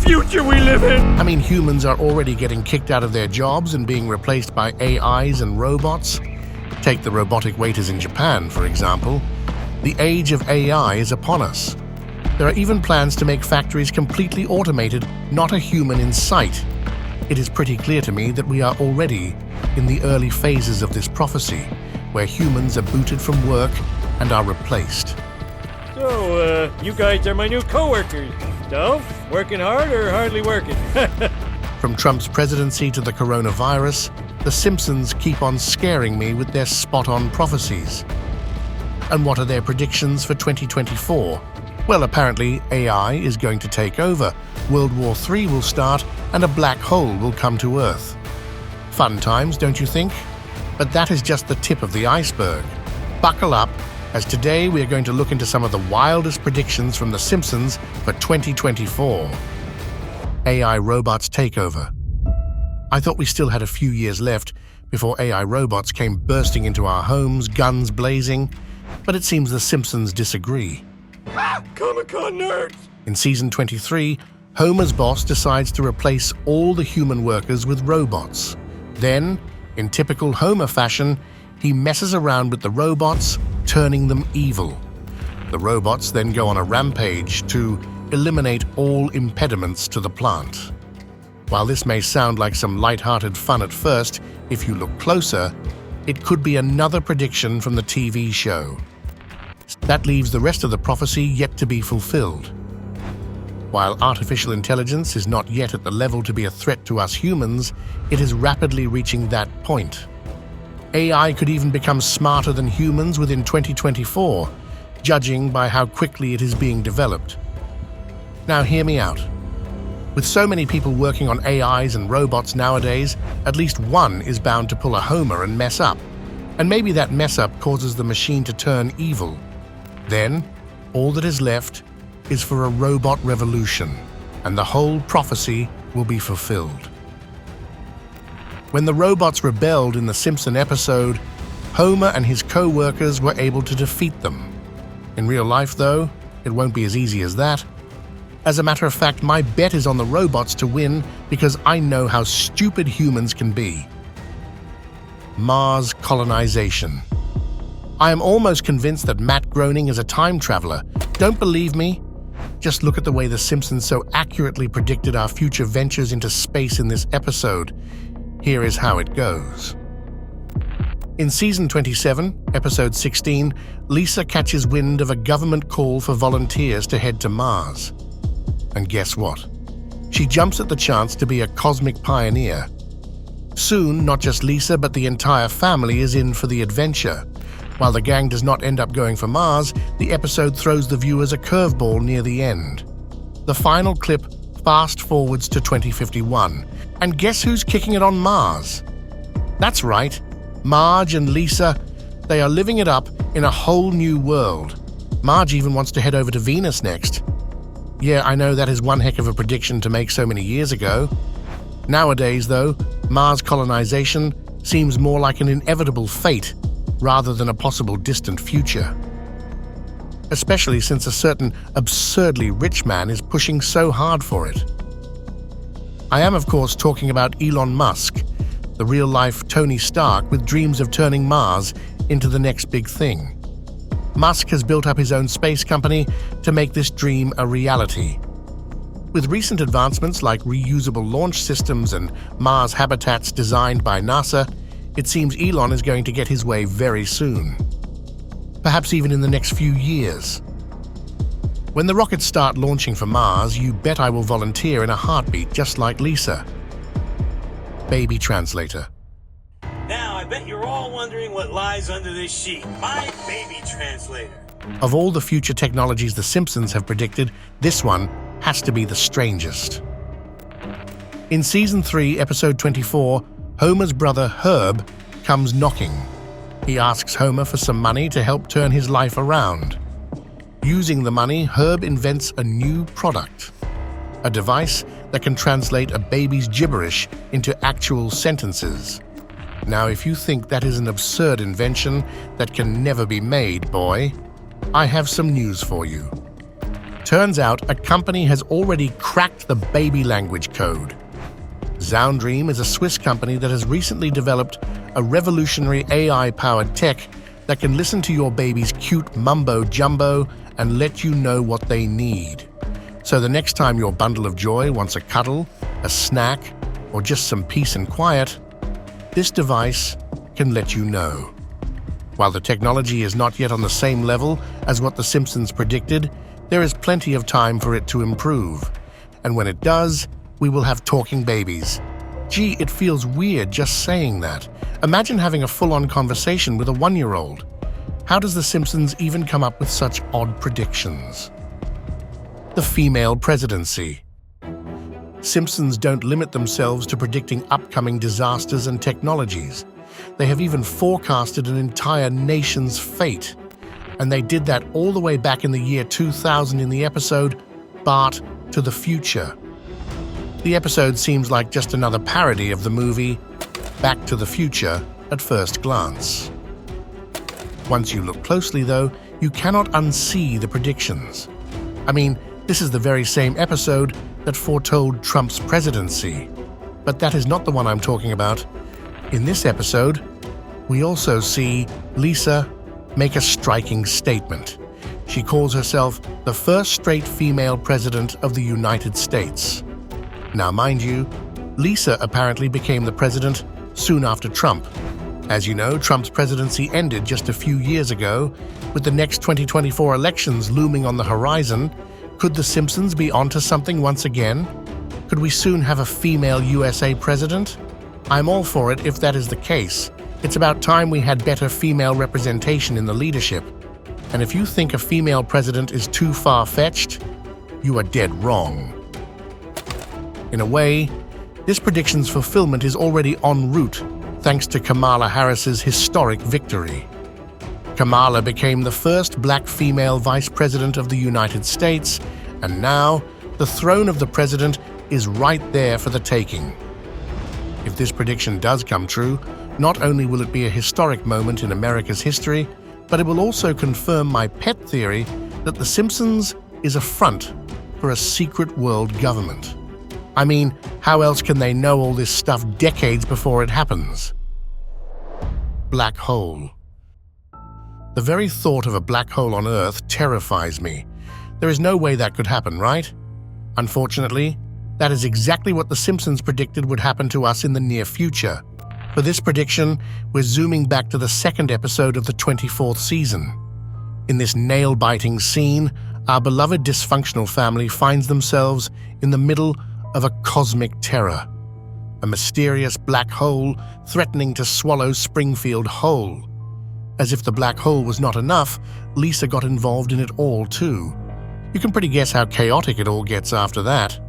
future we live in? I mean, humans are already getting kicked out of their jobs and being replaced by AIs and robots. Take the robotic waiters in Japan, for example. The age of AI is upon us. There are even plans to make factories completely automated, not a human in sight. It is pretty clear to me that we are already in the early phases of this prophecy, where humans are booted from work and are replaced. So, you guys are my new co-workers. So, working hard or hardly working? From Trump's presidency to the coronavirus, the Simpsons keep on scaring me with their spot-on prophecies. And what are their predictions for 2024? Well, apparently AI is going to take over, World War III will start, and a black hole will come to Earth. Fun times, don't you think? But that is just the tip of the iceberg. Buckle up, as today we are going to look into some of the wildest predictions from The Simpsons for 2024. AI Robots Takeover. I thought we still had a few years left before AI robots came bursting into our homes, guns blazing, but it seems The Simpsons disagree. Comic-Con nerds! In Season 23, Homer's boss decides to replace all the human workers with robots. Then, in typical Homer fashion, he messes around with the robots, turning them evil. The robots then go on a rampage to eliminate all impediments to the plant. While this may sound like some light-hearted fun at first, if you look closer, it could be another prediction from the TV show. That leaves the rest of the prophecy yet to be fulfilled. While artificial intelligence is not yet at the level to be a threat to us humans, it is rapidly reaching that point. AI could even become smarter than humans within 2024, judging by how quickly it is being developed. Now hear me out. With so many people working on AIs and robots nowadays, at least one is bound to pull a Homer and mess up. And maybe that mess-up causes the machine to turn evil. Then, all that is left is for a robot revolution, and the whole prophecy will be fulfilled. When the robots rebelled in the Simpson episode, Homer and his co-workers were able to defeat them. In real life, though, it won't be as easy as that. As a matter of fact, my bet is on the robots to win because I know how stupid humans can be. Mars colonization. I am almost convinced that Matt Groening is a time traveler. Don't believe me? Just look at the way The Simpsons so accurately predicted our future ventures into space in this episode. Here is how it goes. In Season 27, Episode 16, Lisa catches wind of a government call for volunteers to head to Mars. And guess what? She jumps at the chance to be a cosmic pioneer. Soon, not just Lisa, but the entire family is in for the adventure. While the gang does not end up going for Mars, the episode throws the viewers a curveball near the end. The final clip fast forwards to 2051, and guess who's kicking it on Mars? That's right, Marge and Lisa, they are living it up in a whole new world. Marge even wants to head over to Venus next. Yeah, I know that is one heck of a prediction to make so many years ago. Nowadays, though, Mars colonization seems more like an inevitable fate rather than a possible distant future. Especially since a certain absurdly rich man is pushing so hard for it. I am, of course, talking about Elon Musk, the real-life Tony Stark with dreams of turning Mars into the next big thing. Musk has built up his own space company to make this dream a reality. With recent advancements like reusable launch systems and Mars habitats designed by NASA, it seems Elon is going to get his way very soon. Perhaps even in the next few years. When the rockets start launching for Mars, you bet I will volunteer in a heartbeat just like Lisa. Baby Translator. Now, I bet you're all wondering what lies under this sheet. My baby translator. Of all the future technologies The Simpsons have predicted, this one has to be the strangest. In Season 3, Episode 24, Homer's brother Herb comes knocking. He asks Homer for some money to help turn his life around. Using the money, Herb invents a new product. A device that can translate a baby's gibberish into actual sentences. Now, if you think that is an absurd invention that can never be made, boy, I have some news for you. Turns out a company has already cracked the baby language code. Zoundream is a Swiss company that has recently developed a revolutionary AI-powered tech that can listen to your baby's cute mumbo-jumbo and let you know what they need. So the next time your bundle of joy wants a cuddle, a snack, or just some peace and quiet, this device can let you know. While the technology is not yet on the same level as what The Simpsons predicted, there is plenty of time for it to improve. And when it does, we will have talking babies. Gee, it feels weird just saying that. Imagine having a full-on conversation with a 1-year-old. How does The Simpsons even come up with such odd predictions? The Female Presidency. Simpsons don't limit themselves to predicting upcoming disasters and technologies. They have even forecasted an entire nation's fate. And they did that all the way back in the year 2000 in the episode Bart to the Future. The episode seems like just another parody of the movie Back to the Future at first glance. Once you look closely, though, you cannot unsee the predictions. I mean, this is the very same episode that foretold Trump's presidency. But that is not the one I'm talking about. In this episode, we also see Lisa make a striking statement. She calls herself the first straight female president of the United States. Now, mind you, Lisa apparently became the president soon after Trump. As you know, Trump's presidency ended just a few years ago. With the next 2024 elections looming on the horizon, could The Simpsons be onto something once again? Could we soon have a female USA president? I'm all for it if that is the case. It's about time we had better female representation in the leadership. And if you think a female president is too far-fetched, you are dead wrong. In a way, this prediction's fulfillment is already en route thanks to Kamala Harris's historic victory. Kamala became the first black female vice president of the United States, and now the throne of the president is right there for the taking. If this prediction does come true, not only will it be a historic moment in America's history, but it will also confirm my pet theory that The Simpsons is a front for a secret world government. I mean, how else can they know all this stuff decades before it happens? Black hole. The very thought of a black hole on Earth terrifies me. There is no way that could happen, right? Unfortunately, that is exactly what The Simpsons predicted would happen to us in the near future. For this prediction, we're zooming back to the second episode of the 24th season. In this nail-biting scene, our beloved dysfunctional family finds themselves in the middle of a cosmic terror. A mysterious black hole threatening to swallow Springfield whole. As if the black hole was not enough, Lisa got involved in it all too. You can pretty guess how chaotic it all gets after that.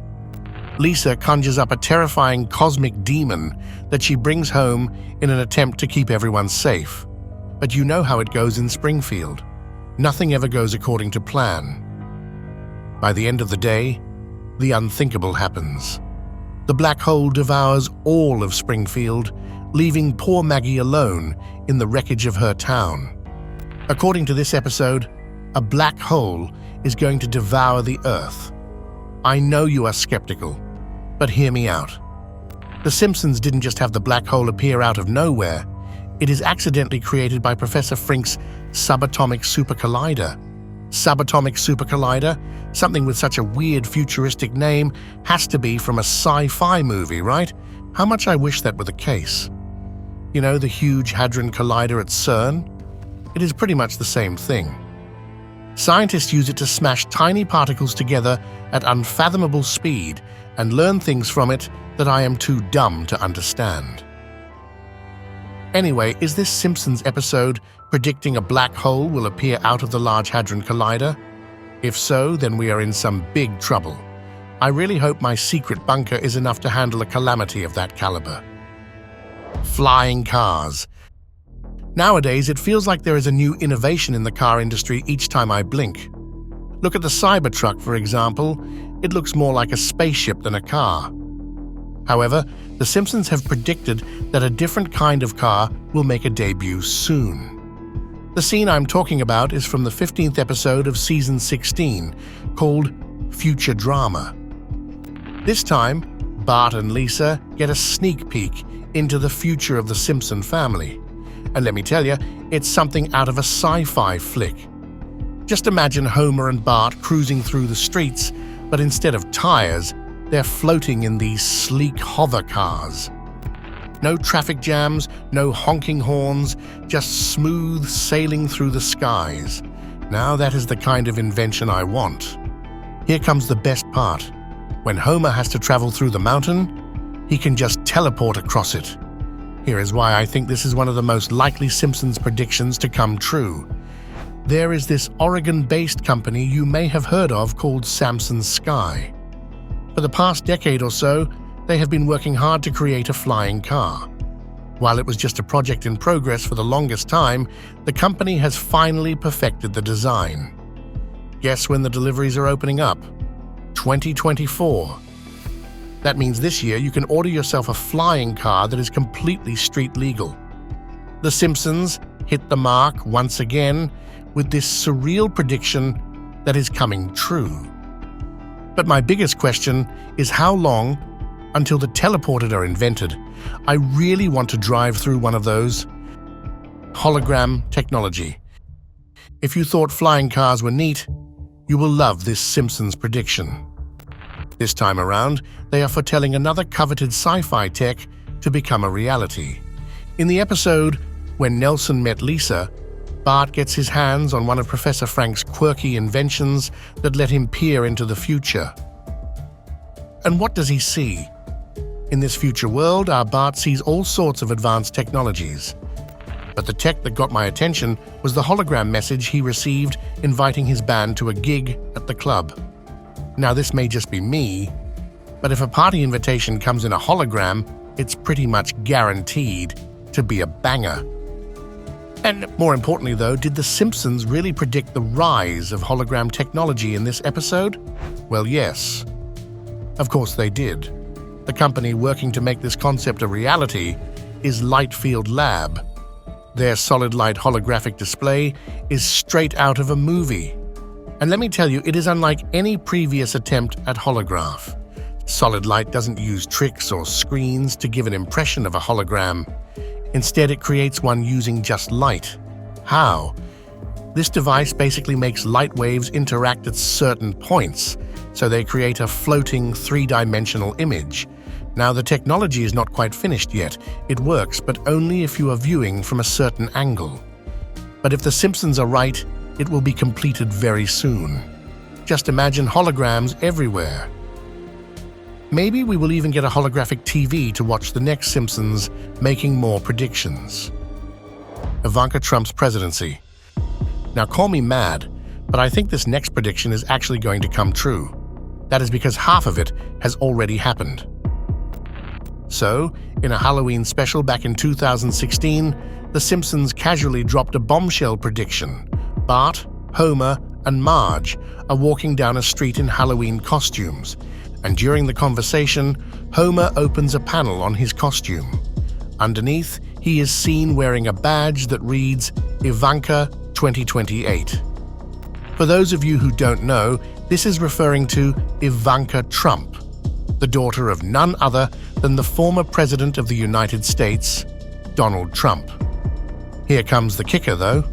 Lisa conjures up a terrifying cosmic demon that she brings home in an attempt to keep everyone safe. But you know how it goes in Springfield. Nothing ever goes according to plan. By the end of the day, the unthinkable happens. The black hole devours all of Springfield, leaving poor Maggie alone in the wreckage of her town. According to this episode, a black hole is going to devour the Earth. I know you are skeptical, but hear me out. The Simpsons didn't just have the black hole appear out of nowhere. It is accidentally created by Professor Frink's subatomic supercollider. Subatomic supercollider? Something with such a weird futuristic name has to be from a sci-fi movie, right? How much I wish that were the case. You know, the Huge Hadron Collider at CERN? It is pretty much the same thing. Scientists use it to smash tiny particles together at unfathomable speed and learn things from it that I am too dumb to understand. Anyway, is this Simpsons episode predicting a black hole will appear out of the Large Hadron Collider? If so, then we are in some big trouble. I really hope my secret bunker is enough to handle a calamity of that caliber. Flying cars. Nowadays, it feels like there is a new innovation in the car industry each time I blink. Look at the Cybertruck, for example. It looks more like a spaceship than a car. However, The Simpsons have predicted that a different kind of car will make a debut soon. The The scene I'm talking about is from the 15th episode of Season 16, called Future Drama. This time, Bart and Lisa get a sneak peek into the future of the Simpson family. And let me tell you, it's something out of a sci-fi flick. Just imagine Homer and Bart cruising through the streets, but instead of tires, they're floating in these sleek hover cars. No traffic jams, no honking horns, just smooth sailing through the skies. Now that is the kind of invention I want. Here comes the best part. When Homer has to travel through the mountain, he can just teleport across it. Here is why I think this is one of the most likely Simpsons predictions to come true. There is this Oregon-based company you may have heard of called Samson's Sky. For the past decade or so, they have been working hard to create a flying car. While it was just a project in progress for the longest time, the company has finally perfected the design. Guess when the deliveries are opening up? 2024. That means this year you can order yourself a flying car that is completely street legal. The Simpsons hit the mark once again with this surreal prediction that is coming true. But my biggest question is how long until the teleported are invented? I really want to drive through one of those. Hologram Technology. If you thought flying cars were neat, you will love this Simpsons prediction. This time around, they are foretelling another coveted sci-fi tech to become a reality. In the episode When Nelson Met Lisa, Bart gets his hands on one of Professor Frank's quirky inventions that let him peer into the future. And what does he see? In this future world, our Bart sees all sorts of advanced technologies. But the tech that got my attention was the hologram message he received inviting his band to a gig at the club. Now, this may just be me, but if a party invitation comes in a hologram, it's pretty much guaranteed to be a banger. And more importantly, though, did The Simpsons really predict the rise of hologram technology in this episode? Well, yes. Of course they did. The company working to make this concept a reality is Lightfield Lab. Their solid light holographic display is straight out of a movie. And let me tell you, it is unlike any previous attempt at holograph. Solid light doesn't use tricks or screens to give an impression of a hologram. Instead, it creates one using just light. How? This device basically makes light waves interact at certain points, so they create a floating three-dimensional image. Now, the technology is not quite finished yet. It works, but only if you are viewing from a certain angle. But if The Simpsons are right, it will be completed very soon. Just imagine holograms everywhere. Maybe we will even get a holographic TV to watch the next Simpsons making more predictions. Ivanka Trump's presidency. Now, call me mad, but I think this next prediction is actually going to come true. That is because half of it has already happened. So, in a Halloween special back in 2016, The Simpsons casually dropped a bombshell prediction. Bart, Homer, and Marge are walking down a street in Halloween costumes, and during the conversation, Homer opens a panel on his costume. Underneath, he is seen wearing a badge that reads Ivanka 2028. For those of you who don't know, this is referring to Ivanka Trump, the daughter of none other than the former President of the United States, Donald Trump. Here comes the kicker, though.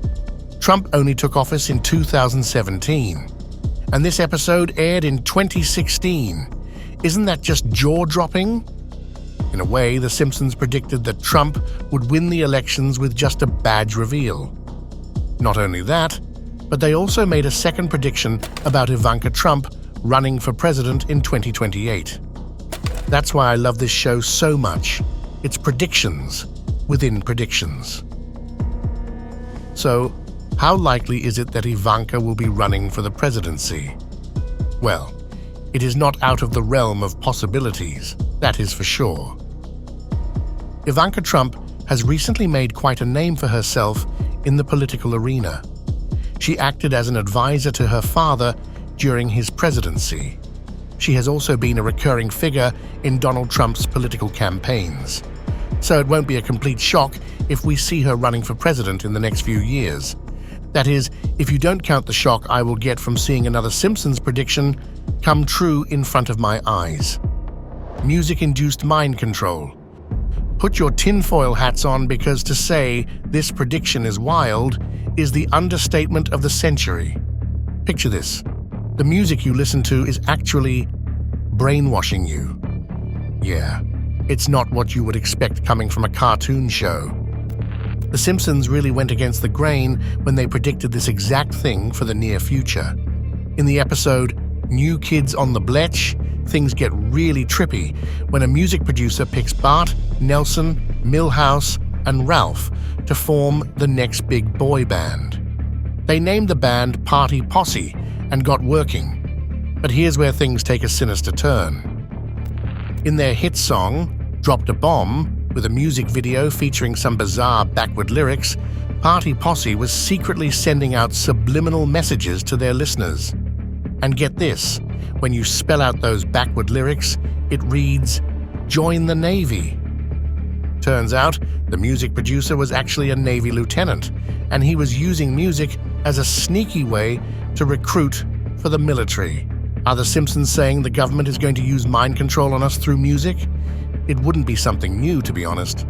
Trump only took office in 2017, and this episode aired in 2016. Isn't that just jaw-dropping? In a way, The Simpsons predicted that Trump would win the elections with just a badge reveal. Not only that, but they also made a second prediction about Ivanka Trump running for president in 2028. That's why I love this show so much. It's predictions within predictions. So, how likely is it that Ivanka will be running for the presidency? Well, it is not out of the realm of possibilities, that is for sure. Ivanka Trump has recently made quite a name for herself in the political arena. She acted as an advisor to her father during his presidency. She has also been a recurring figure in Donald Trump's political campaigns. So it won't be a complete shock if we see her running for president in the next few years. That is, if you don't count the shock I will get from seeing another Simpsons prediction come true in front of my eyes. Music-induced mind control. Put your tinfoil hats on, because to say this prediction is wild is the understatement of the century. Picture this. The music you listen to is actually brainwashing you. Yeah, it's not what you would expect coming from a cartoon show. The Simpsons really went against the grain when they predicted this exact thing for the near future. In the episode New Kids on the Bletch, things get really trippy when a music producer picks Bart, Nelson, Milhouse, and Ralph to form the next big boy band. They named the band Party Posse and got working. But here's where things take a sinister turn. In their hit song, Dropped a Bomb, with a music video featuring some bizarre backward lyrics, Party Posse was secretly sending out subliminal messages to their listeners. And get this, when you spell out those backward lyrics, it reads, "Join the Navy." Turns out, the music producer was actually a Navy lieutenant, and he was using music as a sneaky way to recruit for the military. Are the Simpsons saying the government is going to use mind control on us through music? It wouldn't be something new, to be honest.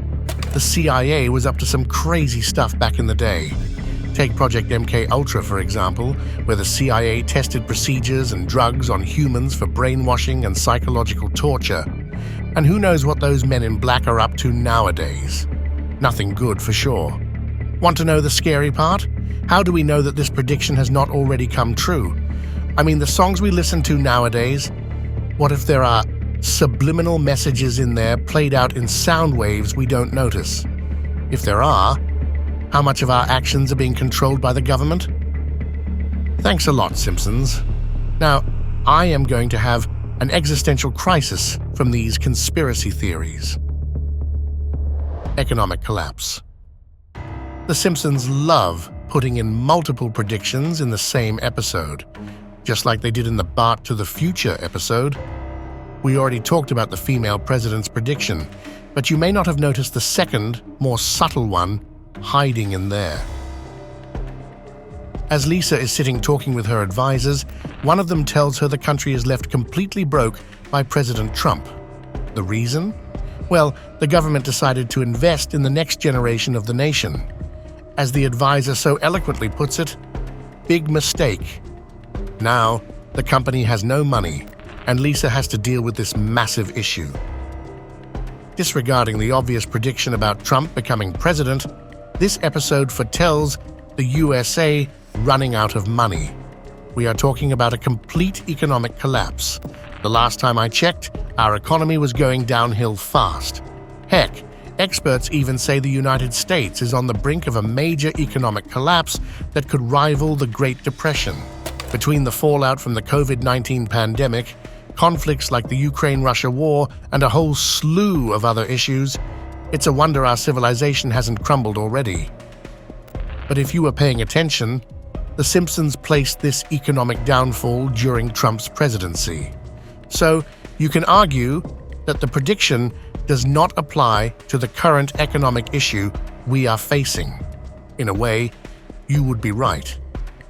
The CIA was up to some crazy stuff back in the day. Take Project MK Ultra, for example, where the CIA tested procedures and drugs on humans for brainwashing and psychological torture. And who knows what those men in black are up to nowadays? Nothing good, for sure. Want to know the scary part? How do we know that this prediction has not already come true? I mean, the songs we listen to nowadays, what if there are subliminal messages in there played out in sound waves we don't notice? If there are, how much of our actions are being controlled by the government? Thanks a lot, Simpsons. Now, I am going to have an existential crisis from these conspiracy theories. Economic collapse. The Simpsons love putting in multiple predictions in the same episode, just like they did in the Bart to the Future episode. We already talked about the female president's prediction, but you may not have noticed the second, more subtle one hiding in there. As Lisa is sitting talking with her advisors, one of them tells her the country is left completely broke by President Trump. The reason? Well, the government decided to invest in the next generation of the nation. As the advisor so eloquently puts it, big mistake. Now, the company has no money, and Lisa has to deal with this massive issue. Disregarding the obvious prediction about Trump becoming president, this episode foretells the USA running out of money. We are talking about a complete economic collapse. The last time I checked, our economy was going downhill fast. Heck, experts even say the United States is on the brink of a major economic collapse that could rival the Great Depression. Between the fallout from the COVID-19 pandemic, conflicts like the Ukraine-Russia war, and a whole slew of other issues, it's a wonder our civilization hasn't crumbled already. But if you were paying attention, The Simpsons placed this economic downfall during Trump's presidency. So you can argue that the prediction does not apply to the current economic issue we are facing. In a way, you would be right.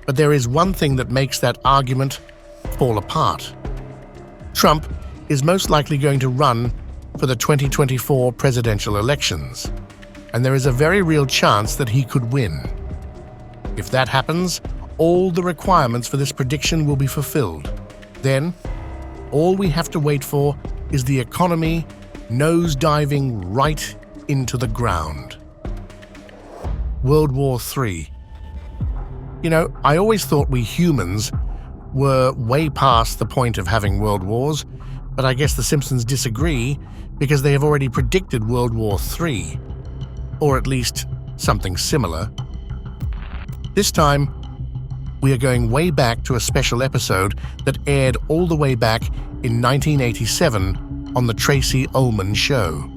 But there is one thing that makes that argument fall apart. Trump is most likely going to run for the 2024 presidential elections, and there is a very real chance that he could win. If that happens, all the requirements for this prediction will be fulfilled. Then, all we have to wait for is the economy nosediving right into the ground. World War III. You know, I always thought we humans were way past the point of having world wars, but I guess the Simpsons disagree because they have already predicted World War III, or at least something similar. This time, we are going way back to a special episode that aired all the way back in 1987 on The Tracy Ullman Show.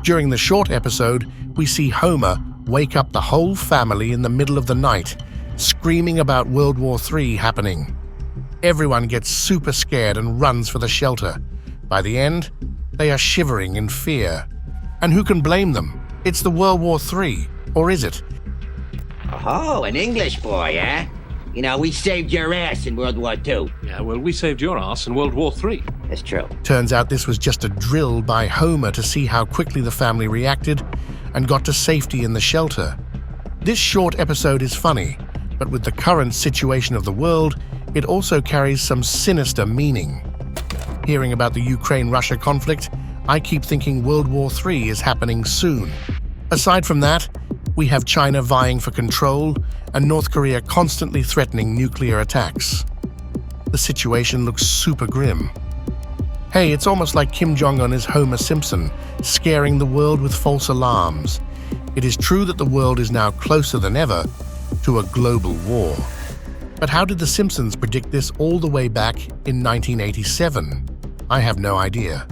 During the short episode, we see Homer wake up the whole family in the middle of the night, screaming about World War III happening. Everyone gets super scared and runs for the shelter. By the end, they are shivering in fear. And who can blame them? It's the World War III, or is it? Oh, an English boy, eh? You know, we saved your ass in World War II. Yeah, well, we saved your ass in World War III. That's true. Turns out this was just a drill by Homer to see how quickly the family reacted and got to safety in the shelter. This short episode is funny, but with the current situation of the world, it also carries some sinister meaning. Hearing about the Ukraine-Russia conflict, I keep thinking World War III is happening soon. Aside from that, we have China vying for control and North Korea constantly threatening nuclear attacks. The situation looks super grim. Hey, it's almost like Kim Jong-un is Homer Simpson, scaring the world with false alarms. It is true that the world is now closer than ever to a global war. But how did The Simpsons predict this all the way back in 1987? I have no idea.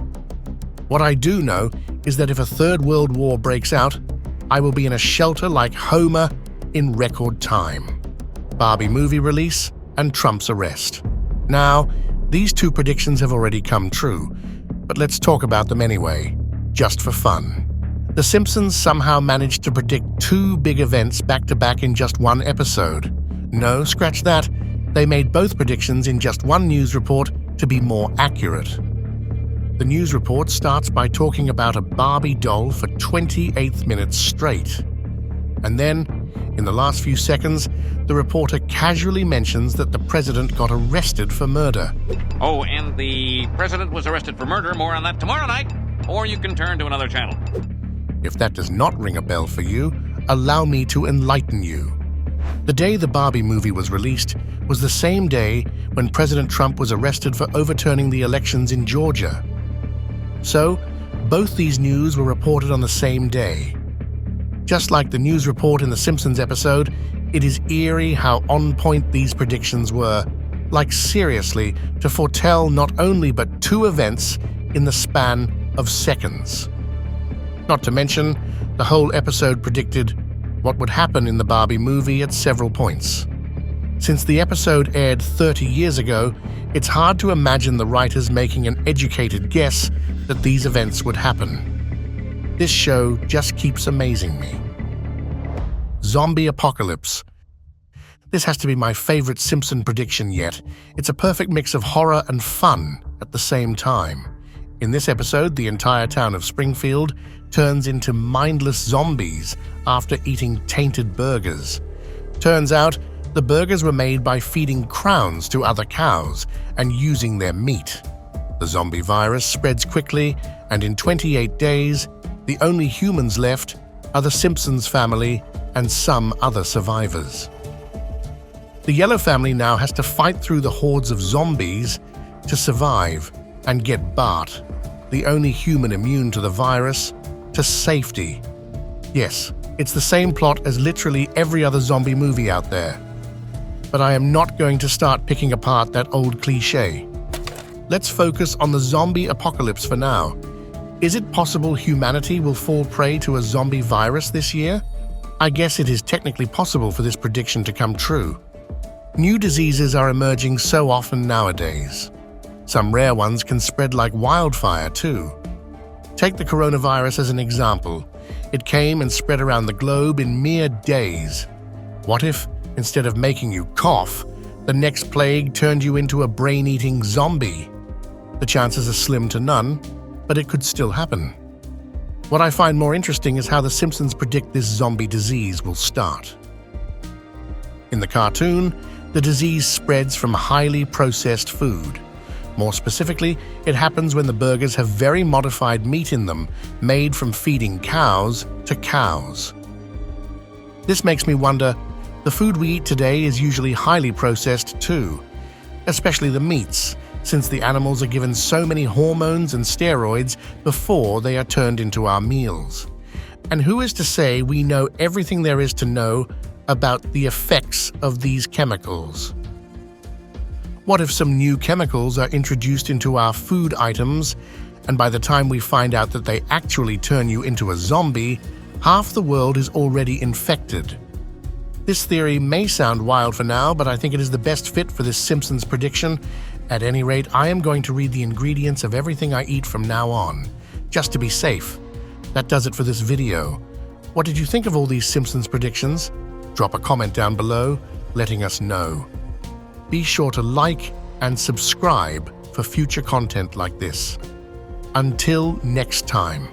What I do know is that if a third world war breaks out, I will be in a shelter like Homer in record time. Barbie movie release and Trump's arrest. Now, these two predictions have already come true, but let's talk about them anyway, just for fun. The Simpsons somehow managed to predict two big events back-to-back in just one episode. No, scratch that. They made both predictions in just one news report to be more accurate. The news report starts by talking about a Barbie doll for 28 minutes straight. And then, in the last few seconds, the reporter casually mentions that the president got arrested for murder. Oh, and the president was arrested for murder. More on that tomorrow night. Or you can turn to another channel. If that does not ring a bell for you, allow me to enlighten you. The day the Barbie movie was released was the same day when President Trump was arrested for overturning the elections in Georgia. So, both these news were reported on the same day. Just like the news report in the Simpsons episode, it is eerie how on point these predictions were. Like seriously, to foretell not only but two events in the span of seconds. Not to mention, the whole episode predicted what would happen in the Barbie movie at several points. Since the episode aired 30 years ago, it's hard to imagine the writers making an educated guess that these events would happen. This show just keeps amazing me. Zombie apocalypse. This has to be my favorite Simpson prediction yet. It's a perfect mix of horror and fun at the same time. In this episode, the entire town of Springfield turns into mindless zombies after eating tainted burgers. Turns out, the burgers were made by feeding crowns to other cows and using their meat. The zombie virus spreads quickly, and in 28 days, the only humans left are the Simpsons family and some other survivors. The Yellow family now has to fight through the hordes of zombies to survive and get Bart, the only human immune to the virus, to safety. Yes, it's the same plot as literally every other zombie movie out there. But I am not going to start picking apart that old cliché. Let's focus on the zombie apocalypse for now. Is it possible humanity will fall prey to a zombie virus this year? I guess it is technically possible for this prediction to come true. New diseases are emerging so often nowadays. Some rare ones can spread like wildfire too. Take the coronavirus as an example. It came and spread around the globe in mere days. What if, instead of making you cough, the next plague turned you into a brain-eating zombie? The chances are slim to none, but it could still happen. What I find more interesting is how the Simpsons predict this zombie disease will start. In the cartoon, the disease spreads from highly processed food. More specifically, it happens when the burgers have very modified meat in them, made from feeding cows to cows. This makes me wonder, the food we eat today is usually highly processed too, especially the meats, since the animals are given so many hormones and steroids before they are turned into our meals. And who is to say we know everything there is to know about the effects of these chemicals? What if some new chemicals are introduced into our food items, and by the time we find out that they actually turn you into a zombie, half the world is already infected? This theory may sound wild for now, but I think it is the best fit for this Simpsons prediction. At any rate, I am going to read the ingredients of everything I eat from now on, just to be safe. That does it for this video. What did you think of all these Simpsons predictions? Drop a comment down below, letting us know. Be sure to like and subscribe for future content like this. Until next time.